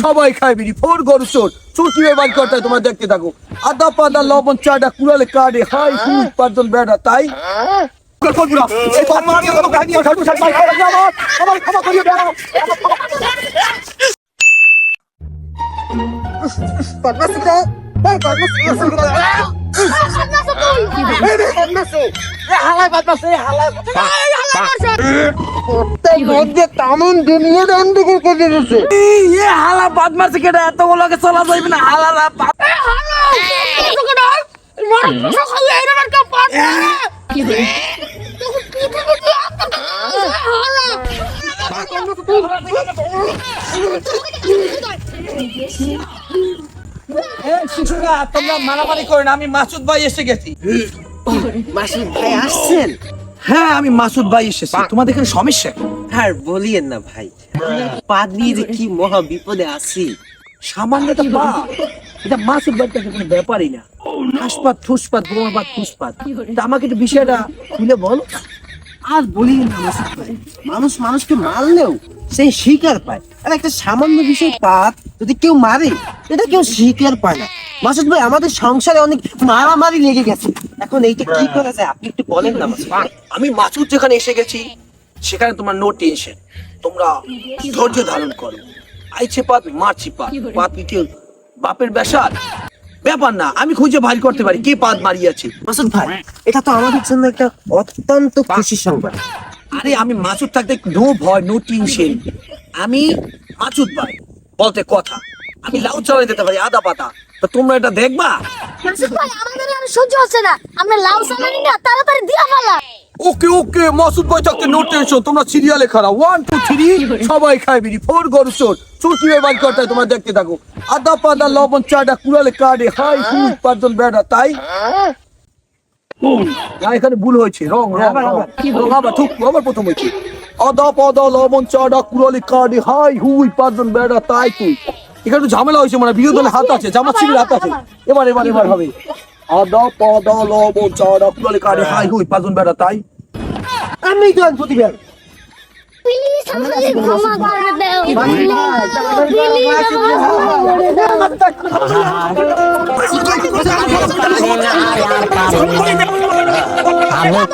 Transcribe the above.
সবাই খায় বিড়ি ফোর গরু চোর চোর কিভাবে বাড়ি করতে হয় তোমরা দেখতে থাকো। আদা পাদা লবণ চাটা কুড়ালে কাটে হাই হুই পাঁচজন বেড়া তাই হালা বাদ মারছে কেটা এতগুলোকে চলা যাইবে না হালা শিশুরা তোমরা মারামারি করে না, আমি মাসুদ ভাই এসে গেছি। মাসুদ ভাই আসছেন? হ্যাঁ আমি মাসুদ ভাই এসেছি। তোমাদের এখানে সমস্যা কি? আর বলিয়েন না ভাই, পা নিয়ে যে কি মহা বিপদে আছি। সামান্য একটা পা, এটা মাসুদ ভাইয়ের কাছে কোনো ব্যাপারই না। হাসপাত ফুসপাত বোমাপাত ফুসপাত, তা আমাকে একটু বিষয়টা খুলে বল। আর বলিয়েন না মাসুদ ভাই, মানুষ মানুষকে মারলেও সেই শিকার পায়, আর একটা সামান্য বিষয় পাত যদি কেউ মারে এটা কেউ শিকার পায় না। মাসুদ ভাই আমাদের সংসারে অনেক মারামারি লেগে গেছে, এখন এইটা কি করা যায় আপনি একটু বলেন না মাসুদ ভাই। আমি মাসুদ যেখানে এসে গেছি সেখানে তোমার নো টেনশন, তোমরা ধৈর্য ধারণ করো। আইছে পাত মারছি পাত, পাত কি কেউ বাপের বেশার ব্যাপার না, আমি খুঁজে ভাই করতে পারি কে পাত মারিয়াছে। মাসুদ ভাই এটা তো আমাদের জন্য একটা অত্যন্ত খুশির সংবাদ। আরে আমি মাসুদ থাকতে নো ভয় নো টেনশন, আমি মাসুদ ভাই বলতে কথা, আমি লাউ চালাই দিতে পারি আদা পাতা, তা তোমরা এটা দেখবা। মাসুদ ভাই আমাদের আর সহ্য হচ্ছে না, আমরা লাউ সালানি না তাড়াতাড়ি দিয়া ফেলা। ওকে ওকে মাসুদ ভাই থাকতে নো টেনশন, তোমরা সিরিয়ালে খারাপ 1 2 3 সবাই খায় বিড়ি ফোর গরু চোর চোর কিভাবে বাড়ি করতে হয় তোমরা দেখতে থাকো। আদা পাদা লবণ চাটা কুড়ালে কাটে হাই হুই পাঁচজন বেড়া তাই না, এখানে ভুল হয়েছে, রং রং রং আবার ঠিক আবার প্রথম হয়েছে। আদা পাদা লবণ চাটা কুড়ালে কাটে হাই হুই পাঁচজন বেড়া তাই তুই, এখানে একটু ঝামেলা হয়েছে, মানে বিরোধী দলের হাত আছে, জামাত শিবিরের হাত আছে। এবার এবার এবার হবে আদা পাদা লবণ চাটা কুড়ালে কাটে হাই হুই পাঁচজন বেড়া তাই। আমি তো প্রতিবার প্লিজ আমাদের ক্ষমা করে দাও, প্লিজ আমি কেন মরে না? আমার